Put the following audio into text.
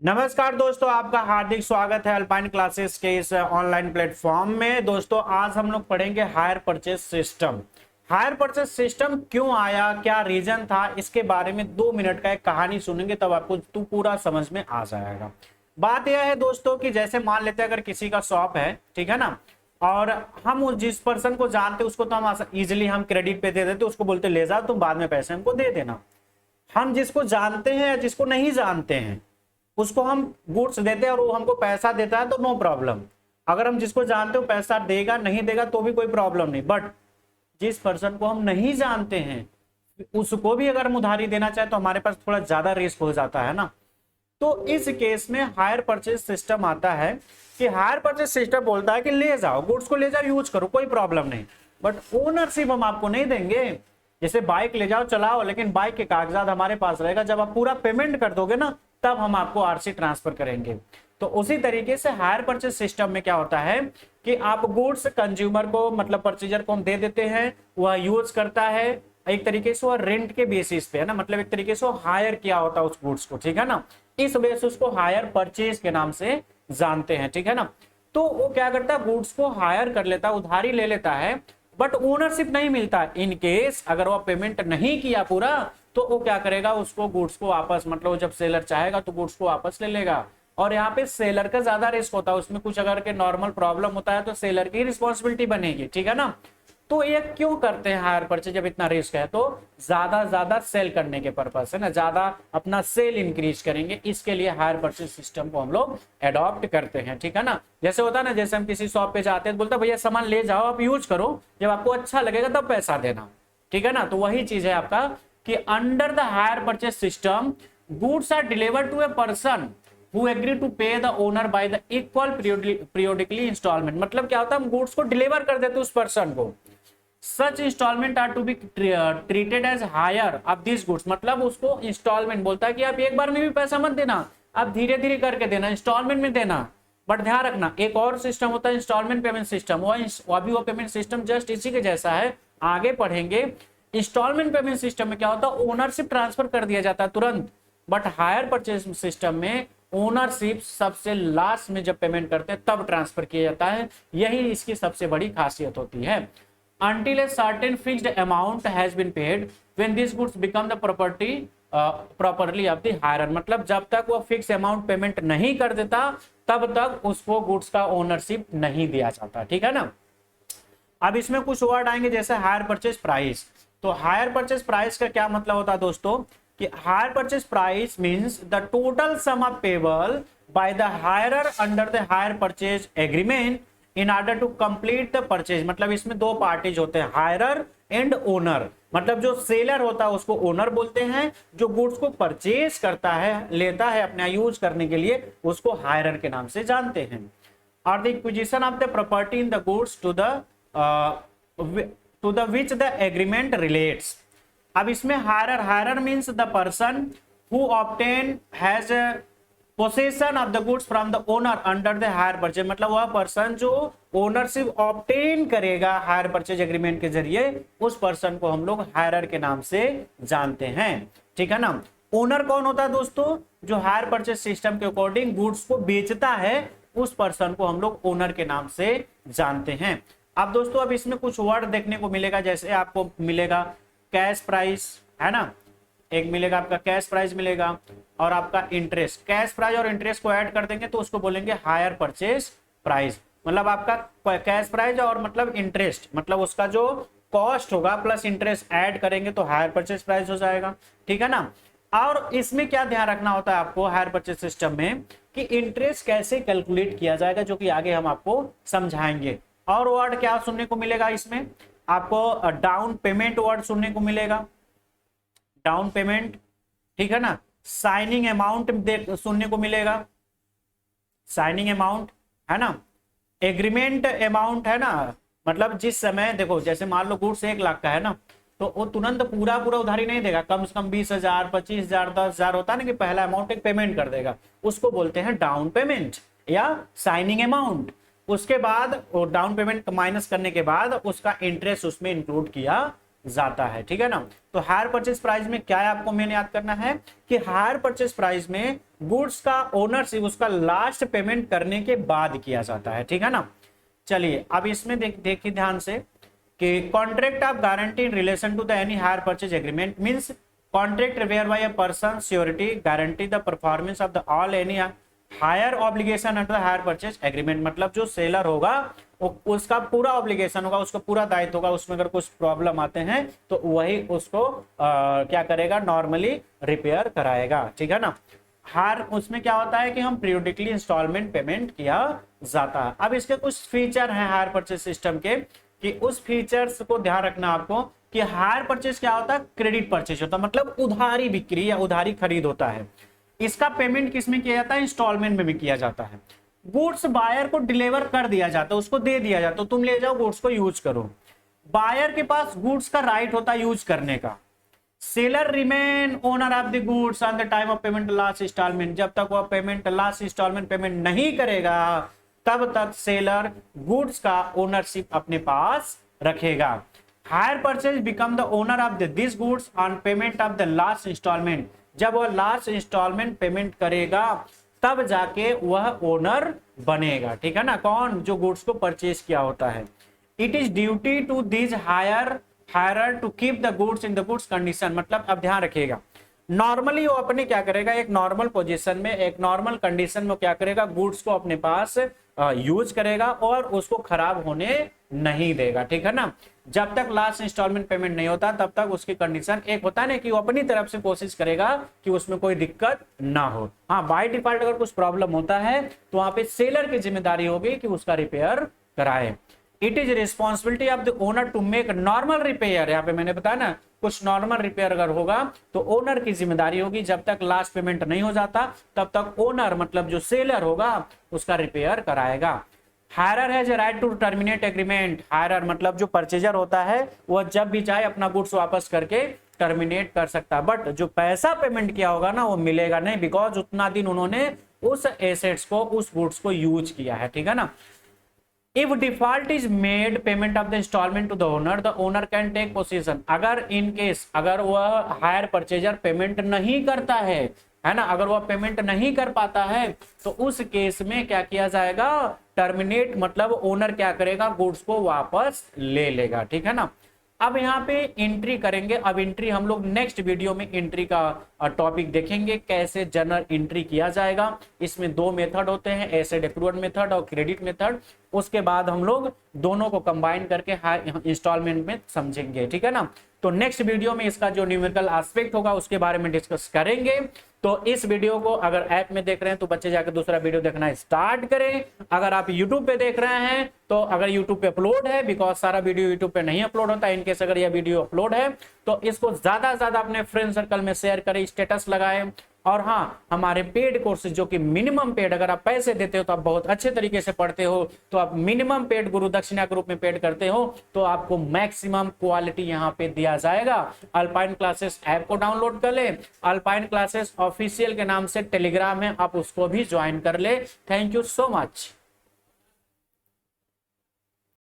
नमस्कार दोस्तों, आपका हार्दिक स्वागत है अल्पाइन क्लासेस के इस ऑनलाइन प्लेटफॉर्म में। दोस्तों आज हम लोग पढ़ेंगे higher purchase system. Higher purchase system क्यों आया, क्या रीजन था, इसके बारे में 2 मिनट का एक कहानी सुनेंगे तब आपको पूरा समझ में आ जाएगा। बात यह है दोस्तों कि जैसे मान लेते हैं अगर किसी का शॉप है, ठीक है ना, और हम जिस पर्सन को जानते हैं उसको तो हम इजिली हम क्रेडिट पे दे देते, उसको बोलते ले जाओ तुम बाद में पैसे हमको दे देना। हम जिसको जानते हैं या जिसको नहीं जानते हैं उसको हम गुड्स देते हैं और वो हमको पैसा देता है तो नो प्रॉब्लम। अगर हम जिसको जानते हो पैसा देगा नहीं देगा तो भी कोई प्रॉब्लम नहीं, बट जिस पर्सन को हम नहीं जानते हैं उसको भी अगर हम उधारी देना चाहे तो हमारे पास थोड़ा ज्यादा रिस्क हो जाता है ना। तो इस केस में हायर परचेज सिस्टम आता है कि हायर परचेज सिस्टम बोलता है कि ले जाओ गुड्स को, ले जाओ यूज करो, कोई प्रॉब्लम नहीं, बट ओनरशिप हम आपको नहीं देंगे। जैसे बाइक ले जाओ चलाओ, लेकिन बाइक के कागजात हमारे पास रहेगा, जब आप पूरा पेमेंट कर दोगे ना तब हम आपको आरसी ट्रांसफर करेंगे। तो उसी तरीके से हायर परचेज सिस्टम में क्या होता है कि आप गुड्स कंज्यूमर को मतलब परचेजर को हम दे देते हैं, वह यूज करता है, एक तरीके से वह रेंट के बेसिस पे है ना, मतलब एक तरीके से वो हायर किया होता है उस गुड्स को, ठीक है ना। इस वजह से उसको हायर परचेज के नाम से जानते हैं, ठीक है ना। तो वो क्या करता है, गुड्स को हायर कर लेता है, उधारी ले लेता है, बट ओनरशिप नहीं मिलता। इन केस अगर वो पेमेंट नहीं किया पूरा तो वो क्या करेगा, उसको गुड्स को वापस, मतलब जब सेलर चाहेगा तो गुड्स को वापस ले लेगा। और यहाँ पे सेलर का ज्यादा रिस्क होता है, उसमें कुछ अगर के नॉर्मल प्रॉब्लम होता है तो सेलर की रिस्पॉन्सिबिलिटी बनेगी, ठीक है ना। तो ये क्यों करते हैं हायर परचेज, जब इतना रिस्क है तो ज्यादा सेल करने के पर्पज है ना, ज्यादा अपना सेल इंक्रीज करेंगे, इसके लिए हायर परचेज सिस्टम को हम लोग एडॉप्ट करते हैं, ठीक है ना। जैसे होता है ना, जैसे हम किसी शॉप पे जाते हैं बोलते भैया सामान ले जाओ आप यूज करो, जब आपको अच्छा लगेगा तब पैसा देना, ठीक है ना। तो वही चीज है आपका कि under the hire purchase system goods are delivered to a person who agree to pay the owner by the equal periodically installment। मतलब क्या होता है, हम गुड्स को डिलीवर कर देते उस पर्सन को, such installment are to be treated as hire of this goods. मतलब उसको इंस्टॉलमेंट बोलता है कि आप एक बार में भी पैसा मत देना, आप धीरे धीरे करके देना, इंस्टॉलमेंट में देना। बट ध्यान रखना एक और सिस्टम होता है इंस्टॉलमेंट पेमेंट सिस्टम, वो पेमेंट सिस्टम जस्ट इसी के जैसा है, आगे पढ़ेंगे। इंस्टॉलमेंट पेमेंट सिस्टम में क्या होता है, ओनरशिप ट्रांसफर कर दिया जाता है तुरंत, बट हायर परचेज सिस्टम में ओनरशिप सबसे लास्ट में जब पेमेंट करते हैं तब ट्रांसफर किया जाता है। यही इसकी सबसे बड़ी खासियत होती है। Until a certain fixed amount has been paid when these goods become the property properly of the hirer। मतलब जब तक वो फिक्स अमाउंट पेमेंट नहीं कर देता तब तक उसको गुड्स का ओनरशिप नहीं दिया जाता, ठीक है ना। अब इसमें कुछ वर्ड आएंगे जैसे हायर परचेज प्राइस। तो हायर परचेज प्राइस का क्या मतलब होता है दोस्तों कि hire purchase price means the total sum of payable by the hirer under the hire purchase agreement in order to complete the purchase. मतलब इसमें दो पार्टीज होते हैं, हायरर एंड ओनर। मतलब जो सेलर होता है उसको ओनर बोलते हैं, जो गुड्स को परचेज करता है, लेता है अपना यूज करने के लिए, उसको हायरर के नाम से जानते हैं। और the acquisition of the property in the goods to the which the agreement relates. अब इसमें hirer means the person who obtain has possession of the goods from the owner under the hire purchase. मतलब वह person जो ownership obtain करेगा hire purchase agreement के जरिए, उस person को हम लोग हायरर के नाम से जानते हैं, ठीक है ना। ओनर कौन होता है दोस्तों, जो हायर परचेज सिस्टम के अकॉर्डिंग गुड्स को बेचता है, उस पर्सन को हम लोग ओनर के नाम से जानते हैं। अब दोस्तों अब इसमें कुछ वर्ड देखने को मिलेगा, जैसे आपको मिलेगा कैश प्राइस, है ना, एक मिलेगा आपका कैश प्राइस मिलेगा, और आपका इंटरेस्ट। कैश प्राइस और इंटरेस्ट को ऐड कर देंगे तो उसको बोलेंगे हायर परचेज प्राइस। मतलब आपका कैश प्राइस और मतलब इंटरेस्ट, मतलब उसका जो कॉस्ट होगा प्लस इंटरेस्ट ऐड करेंगे तो हायर परचेज प्राइस हो जाएगा, ठीक है ना। और इसमें क्या ध्यान रखना होता है आपको हायर परचेज सिस्टम में कि इंटरेस्ट कैसे कैलकुलेट किया जाएगा, जो कि आगे हम आपको समझाएंगे। और वर्ड क्या सुनने को मिलेगा इसमें, आपको डाउन पेमेंट वर्ड सुनने को मिलेगा, डाउन पेमेंट, ठीक है ना। साइनिंग अमाउंट सुनने को मिलेगा, साइनिंग अमाउंट, है ना। एग्रीमेंट अमाउंट, है ना, मतलब जिस समय देखो जैसे मान लो गुड्स 1 लाख का है ना, तो वो तुरंत पूरा उधारी नहीं देगा, कम से कम 20,000 25,000 10,000 होता है ना कि पहला अमाउंट एक पेमेंट कर देगा, उसको बोलते हैं डाउन पेमेंट या साइनिंग अमाउंट। उसके बाद डाउन पेमेंट माइनस करने के बाद उसका इंटरेस्ट उसमें इंक्लूड किया जाता है, ठीक है ना। तो हायर परचेज प्राइस में क्या है आपको मेन याद करना है कि हायर परचेज प्राइस में गुड्स का ओनरशिप उसका लास्ट पेमेंट करने के बाद किया जाता है, ठीक है ना। चलिए अब इसमें देखिए ध्यान से कि contract of guarantee in relation to the any hire purchase agreement means contract whereby a person surety guarantee the performance of the all any hire obligation under hire purchase agreement. मतलब जो seller होगा उसका पूरा obligation होगा, उसका पूरा दायित्व होगा, उसमें अगर कुछ प्रॉब्लम आते हैं तो वही उसको क्या करेगा, नॉर्मली रिपेयर कराएगा, ठीक है ना। हर उसमें क्या होता है कि हम पीरियोडिकली इंस्टॉलमेंट पेमेंट किया जाता है। अब इसके कुछ फीचर हैं हायर परचेज सिस्टम के कि उस फीचर्स को ध्यान रखना आपको कि हायर परचेज क्या होता है, क्रेडिट परचेज होता है, मतलब उधारी बिक्री या उधारी खरीद होता है। इसका पेमेंट किसमें किया जाता है, इंस्टॉलमेंट में भी किया जाता है। गुड्स बायर को डिलीवर कर दिया जाता है, उसको दे दिया जाता है, तुम ले जाओ गुड्स को यूज करो। बायर के पास गुड्स का राइट होता है यूज करने का। Seller remain owner of the goods on the time of payment last instalment. जब तक वह पेमेंट लास्ट इंस्टॉलमेंट पेमेंट नहीं करेगा तब तक सेलर गुड्स का ओनरशिप अपने पास रखेगा। Hire purchase become the owner of this goods on payment of the last instalment. जब वह लास्ट इंस्टॉलमेंट पेमेंट करेगा तब जाके वह ओनर बनेगा, ठीक है ना। कौन, जो गुड्स को परचेज किया होता है। It is duty to this hirer to keep the goods in the goods condition. मतलब अब ध्यान रखिएगा, नॉर्मली वो अपने क्या करेगा, एक नॉर्मल पोजीशन में, एक नॉर्मल कंडीशन में क्या करेगा, गुड्स को अपने पास यूज करेगा और उसको खराब होने नहीं देगा, ठीक है ना। जब तक लास्ट इंस्टॉलमेंट पेमेंट नहीं होता तब तक उसकी कंडीशन एक होता है ना कि वो अपनी तरफ से कोशिश करेगा कि उसमें कोई दिक्कत ना हो। हाँ, बाय डिफॉल्ट अगर कुछ प्रॉब्लम होता है तो वहां पे सेलर की जिम्मेदारी होगी कि उसका रिपेयर कराए। It is responsibility of the owner to make normal repair. यहाँ पे मैंने बताया ना, कुछ नॉर्मल रिपेयर अगर होगा तो ओनर की जिम्मेदारी होगी। जब तक लास्ट पेमेंट नहीं हो जाता तब तक ओनर मतलब जो सेलर होगा उसका रिपेयर कराएगा। Hirer has a right to terminate agreement. Hirer मतलब जो परचेजर होता है वह जब भी चाहे अपना गुड्स वापस करके टर्मिनेट कर सकता है, बट जो पैसा पेमेंट किया होगा ना वो मिलेगा नहीं, बिकॉज उतना दिन उन्होंने उस एसेट्स को, उस गुड्स को यूज किया है, ठीक है ना। If default is made payment of the installment to the owner can take possession। अगर इन केस अगर वह हायर परचेजर पेमेंट नहीं करता है ना, अगर वह पेमेंट नहीं कर पाता है तो उस केस में क्या किया जाएगा, टर्मिनेट मतलब ओनर क्या करेगा, गुड्स को वापस ले लेगा, ठीक है ना। अब यहाँ पे एंट्री करेंगे। अब एंट्री हम लोग नेक्स्ट वीडियो में एंट्री का टॉपिक देखेंगे, कैसे जर्नल एंट्री किया जाएगा। इसमें दो मेथड होते हैं, एसेट एक्रूअल मेथड और क्रेडिट मेथड। उसके बाद हम लोग दोनों को कंबाइन करके इंस्टॉलमेंट में समझेंगे, ठीक है ना। तो नेक्स्ट वीडियो में इसका जो न्यूमेरिकल एस्पेक्ट होगा उसके बारे में डिस्कस करेंगे। तो इस वीडियो को अगर ऐप में देख रहे हैं तो बच्चे जाकर दूसरा वीडियो देखना स्टार्ट करें। अगर आप यूट्यूब पे देख रहे हैं तो अगर यूट्यूब पे अपलोड है, बिकॉज सारा वीडियो यूट्यूब पे नहीं अपलोड होता, इनकेस अगर यह वीडियो अपलोड है तो इसको ज्यादा से ज्यादा अपने फ्रेंड सर्कल में शेयर करें, स्टेटस लगाएं। और हाँ, हमारे पेड कोर्सेज जो कि मिनिमम पेड, अगर आप पैसे देते हो तो आप बहुत अच्छे तरीके से पढ़ते हो, तो आप मिनिमम पेड गुरु दक्षिणा के रूप में पेड करते हो तो आपको मैक्सिमम क्वालिटी यहाँ पे दिया जाएगा। अल्पाइन क्लासेस ऐप को डाउनलोड कर ले, अल्पाइन क्लासेस ऑफिशियल के नाम से टेलीग्राम है, आप उसको भी ज्वाइन कर ले। Thank you so much.